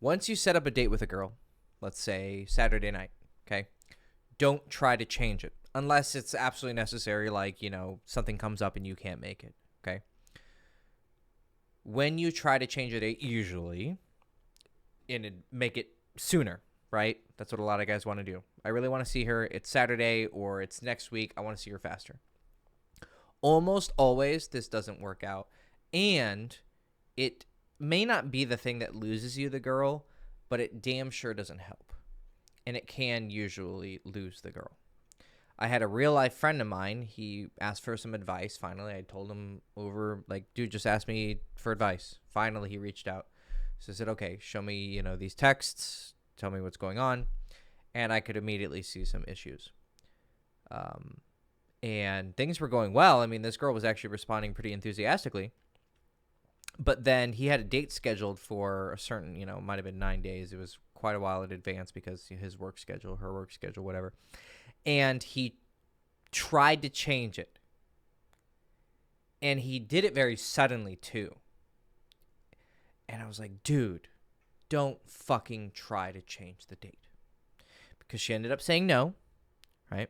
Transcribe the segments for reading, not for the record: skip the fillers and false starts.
Once you set up a date with a girl, let's say Saturday night, okay, don't try to change it unless it's absolutely necessary, like, something comes up and you can't make it, okay? When you try to change a date, usually, make it sooner, right? That's what a lot of guys want to do. I really want to see her. It's Saturday or it's next week. I want to see her faster. Almost always, this doesn't work out. And it may not be the thing that loses you the girl, but it damn sure doesn't help. And it can usually lose the girl. I had a real life friend of mine. He asked for some advice. Finally, I told him over, like, dude, just ask me for advice. Finally, he reached out. So I said, okay, show me, these texts. Tell me what's going on. And I could immediately see some issues. And things were going well. I mean, this girl was actually responding pretty enthusiastically. But then he had a date scheduled for a certain, it might have been 9 days. It was quite a while in advance because his work schedule, her work schedule, whatever. And he tried to change it. And he did it very suddenly, too. And I was like, dude, don't fucking try to change the date. Because she ended up saying no, right?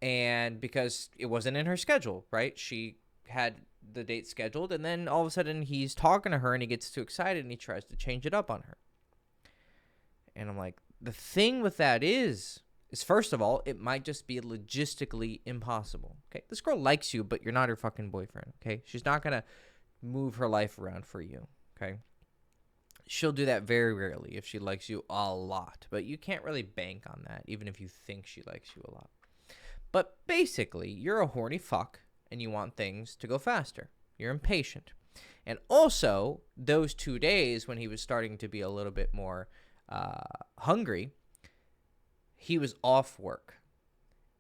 And because it wasn't in her schedule, right? She had the date scheduled, and then all of a sudden he's talking to her and he gets too excited and he tries to change it up on her. And I'm like, the thing with that is first of all, it might just be logistically impossible. Okay, this girl likes you, but you're not her fucking boyfriend. Okay, she's not gonna move her life around for you. Okay, she'll do that very rarely if she likes you a lot, but you can't really bank on that, even if you think she likes you a lot. But basically, you're a horny fuck and you want things to go faster. You're impatient. And also, those 2 days when he was starting to be a little bit more hungry, he was off work.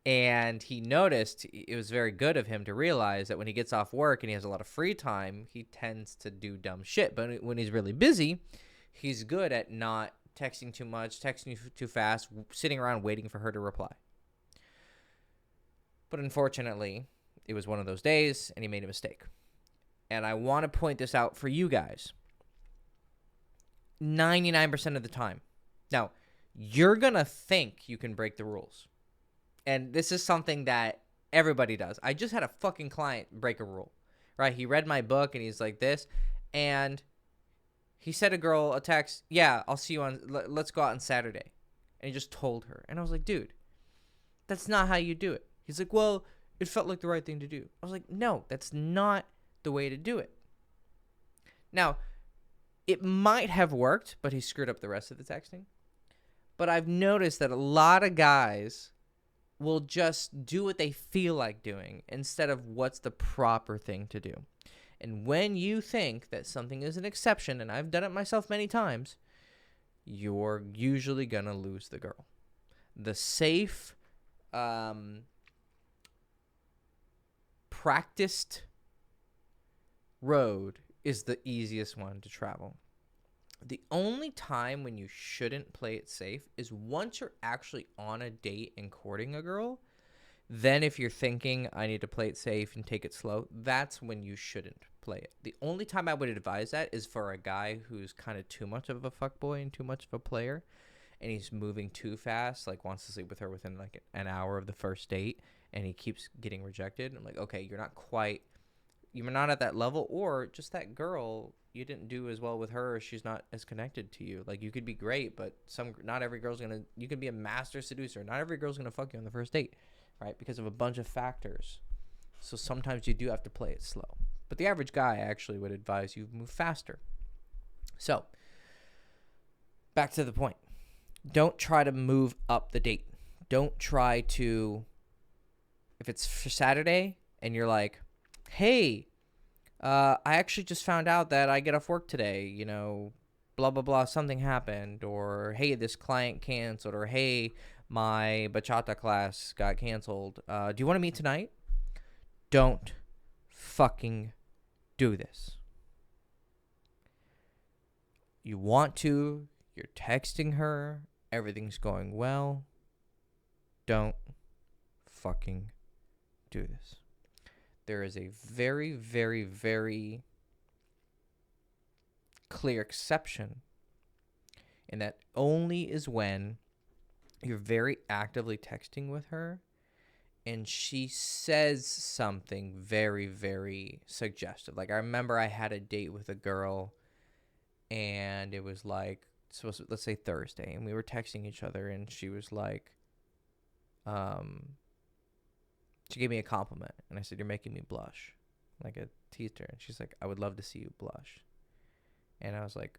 And he noticed it was very good of him to realize that when he gets off work and he has a lot of free time, he tends to do dumb shit. But when he's really busy, he's good at not texting too much, texting too fast, sitting around waiting for her to reply. But unfortunately, it was one of those days and he made a mistake. And I want to point this out for you guys. 99% of the time. Now, you're going to think you can break the rules. And this is something that everybody does. I just had a fucking client break a rule, right? He read my book and he's like this. And he sent a girl a text, yeah, I'll see you let's go out on Saturday. And he just told her. And I was like, dude, that's not how you do it. He's like, well, it felt like the right thing to do. I was like, no, that's not the way to do it. Now, it might have worked, but he screwed up the rest of the texting. But I've noticed that a lot of guys will just do what they feel like doing instead of what's the proper thing to do. And when you think that something is an exception, and I've done it myself many times, you're usually going to lose the girl. The safe, practiced road is the easiest one to travel. The only time when you shouldn't play it safe is once you're actually on a date and courting a girl. Then if you're thinking, I need to play it safe and take it slow, that's when you shouldn't play it. The only time I would advise that is for a guy who's kind of too much of a fuckboy and too much of a player, and he's moving too fast, like wants to sleep with her within like an hour of the first date, and he keeps getting rejected. I'm like, okay, you're not at that level, or just that girl, you didn't do as well with her, she's not as connected to you. Like, you could be great, but not every girl's gonna, you could be a master seducer, not every girl's gonna fuck you on the first date, right? Because of a bunch of factors. So sometimes you do have to play it slow. But the average guy actually would advise you move faster. So, back to the point. Don't try to move up the date. Don't try to, if it's for Saturday and you're like, hey, I actually just found out that I get off work today, blah, blah, blah, something happened, or hey, this client canceled, or hey, my bachata class got canceled. Do you want to meet tonight? Don't fucking do this. You want to, you're texting her, everything's going well. Don't fucking do this. There is a very, very, very clear exception And that only is when you're very actively texting with her and she says something very, very suggestive. Like, I remember I had a date with a girl and it was like, let's say Thursday, and we were texting each other and she was like, she gave me a compliment and I said, "You're making me blush." Like, I teased her and she's like, "I would love to see you blush." And I was like,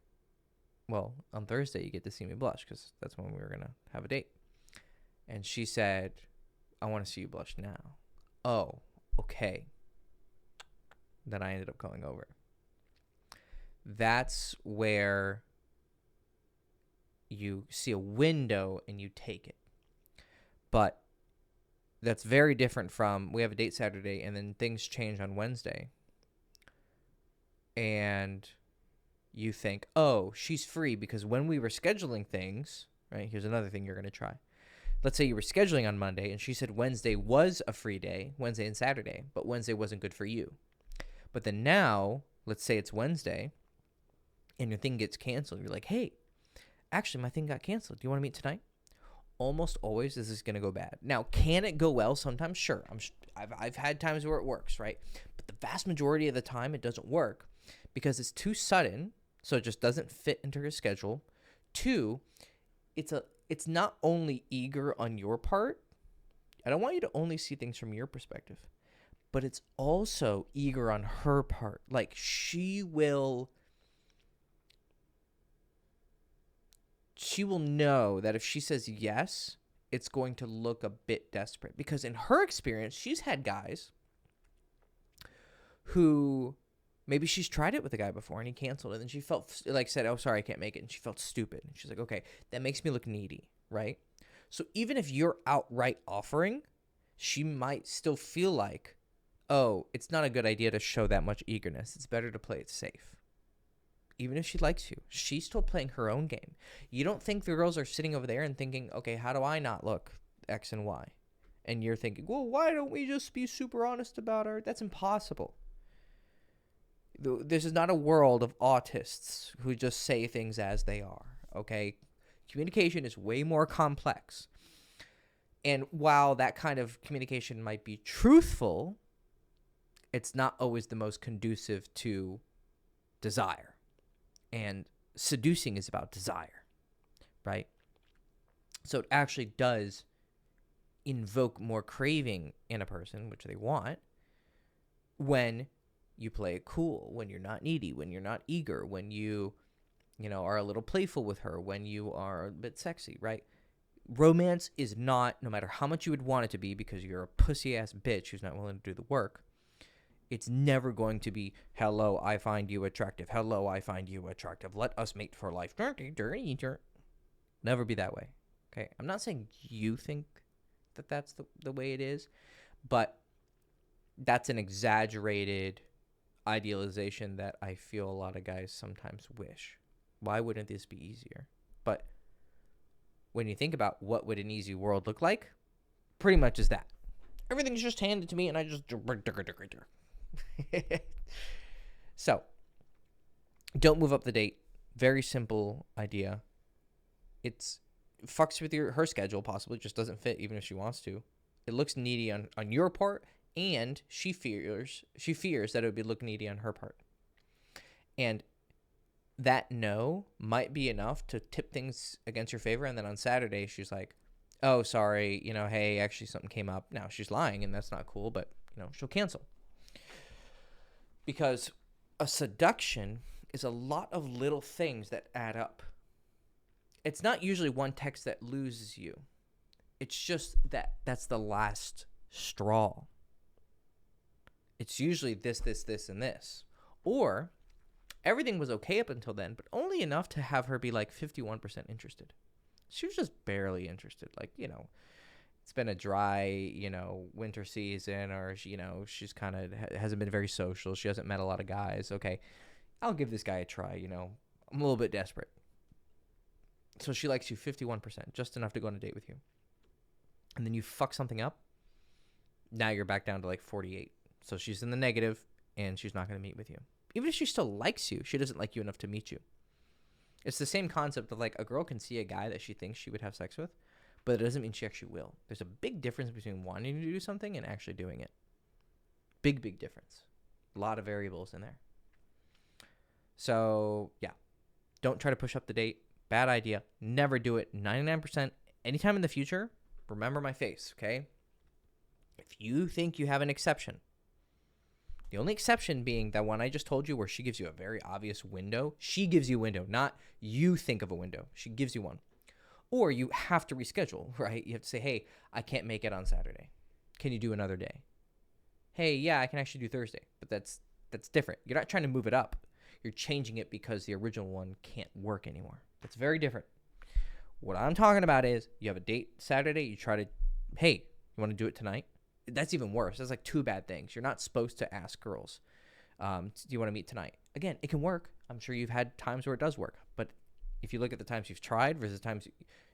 "Well, on Thursday you get to see me blush because that's when we were going to have a date." And she said, "I want to see you blush now." Oh, okay. Then I ended up going over. That's where you see a window and you take it. But that's very different from, we have a date Saturday and then things change on Wednesday. And you think, oh, she's free because when we were scheduling things, right? Here's another thing you're going to try. Let's say you were scheduling on Monday and she said Wednesday was a free day, Wednesday and Saturday, but Wednesday wasn't good for you. But then now, let's say it's Wednesday and your thing gets canceled. You're like, "Hey, actually my thing got canceled. Do you want to meet tonight?" Almost always this is going to go bad. Now, can it go well sometimes? Sure. I've had times where it works, right? But the vast majority of the time it doesn't work because it's too sudden, so it just doesn't fit into her schedule. 2, it's not only eager on your part. I don't want you to only see things from your perspective, but it's also eager on her part. Like, she will know that if she says yes, it's going to look a bit desperate. Because in her experience, she's had guys who maybe she's tried it with a guy before and he canceled it. And she felt like, said, "Oh, sorry, I can't make it." And she felt stupid. And she's like, "Okay, that makes me look needy," right? So even if you're outright offering, she might still feel like, oh, it's not a good idea to show that much eagerness. It's better to play it safe. Even if she likes you, she's still playing her own game. You don't think the girls are sitting over there and thinking, "Okay, how do I not look X and Y?" And you're thinking, "Well, why don't we just be super honest about her?" That's impossible. This is not a world of autists who just say things as they are, okay? Communication is way more complex. And while that kind of communication might be truthful, it's not always the most conducive to desire. And seducing is about desire, right? So it actually does invoke more craving in a person, which they want, when you play it cool, when you're not needy, when you're not eager, when you are a little playful with her, when you are a bit sexy, right? Romance is not, no matter how much you would want it to be, because you're a pussy-ass bitch who's not willing to do the work, it's never going to be, "Hello, I find you attractive. Hello, I find you attractive. Let us mate for life." Never be that way. Okay? I'm not saying you think that that's the way it is, but that's an exaggerated idealization that I feel a lot of guys sometimes wish. Why wouldn't this be easier? But when you think about what would an easy world look like, pretty much is that. Everything's just handed to me and I just... So, don't move up the date. Very simple idea. It fucks with her schedule, possibly. Just doesn't fit even if she wants to. It looks needy on your part, and she fears that it would be look needy on her part. And that no might be enough to tip things against your favor, and then on Saturday she's like, "Oh, sorry, hey, actually something came up." Now, she's lying, and that's not cool, but, she'll cancel. Because a seduction is a lot of little things that add up. It's not usually one text that loses you. It's just that's the last straw. It's usually this, and this. Or everything was okay up until then, but only enough to have her be like 51% interested. She was just barely interested. Like, it's been a dry, winter season, or she's kind of hasn't been very social. She hasn't met a lot of guys. Okay, I'll give this guy a try. I'm a little bit desperate. So she likes you 51%, just enough to go on a date with you. And then you fuck something up. Now you're back down to like 48. So she's in the negative, and she's not going to meet with you. Even if she still likes you, she doesn't like you enough to meet you. It's the same concept of like a girl can see a guy that she thinks she would have sex with, but it doesn't mean she actually will. There's a big difference between wanting to do something and actually doing it. Big, big difference. A lot of variables in there. So, yeah. Don't try to push up the date. Bad idea. Never do it. 99%. Anytime in the future, remember my face, okay? If you think you have an exception, the only exception being that one I just told you where she gives you a very obvious window. She gives you a window, not you think of a window. She gives you one. Or you have to reschedule, right? You have to say, hey, I can't make it on Saturday. Can you do another day? Hey, yeah, I can actually do Thursday. But that's different. You're not trying to move it up. You're changing it because the original one can't work anymore. That's very different. What I'm talking about is you have a date Saturday. You try to, hey, you want to do it tonight? That's even worse. That's like two bad things. You're not supposed to ask girls, do you want to meet tonight? Again, it can work. I'm sure you've had times where it does work. But if you look at the times you've tried versus times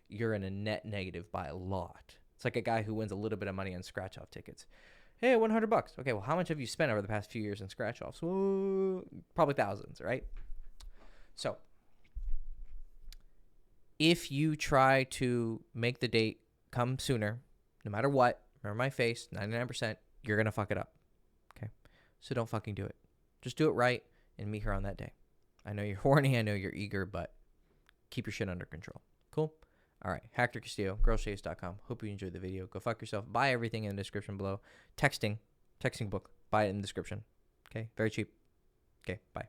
you're in a net negative by a lot. It's like a guy who wins a little bit of money on scratch-off tickets. Hey, $100. Okay, well, how much have you spent over the past few years in scratch-offs? Well, probably thousands, right? So if you try to make the date come sooner, no matter what, remember my face, 99%, you're going to fuck it up. Okay? So don't fucking do it. Just do it right and meet her on that day. I know you're horny. I know you're eager, but keep your shit under control. Cool? All right. Hector Castillo, girlshades.com. Hope you enjoyed the video. Go fuck yourself. Buy everything in the description below. Texting book. Buy it in the description. Okay? Very cheap. Okay. Bye.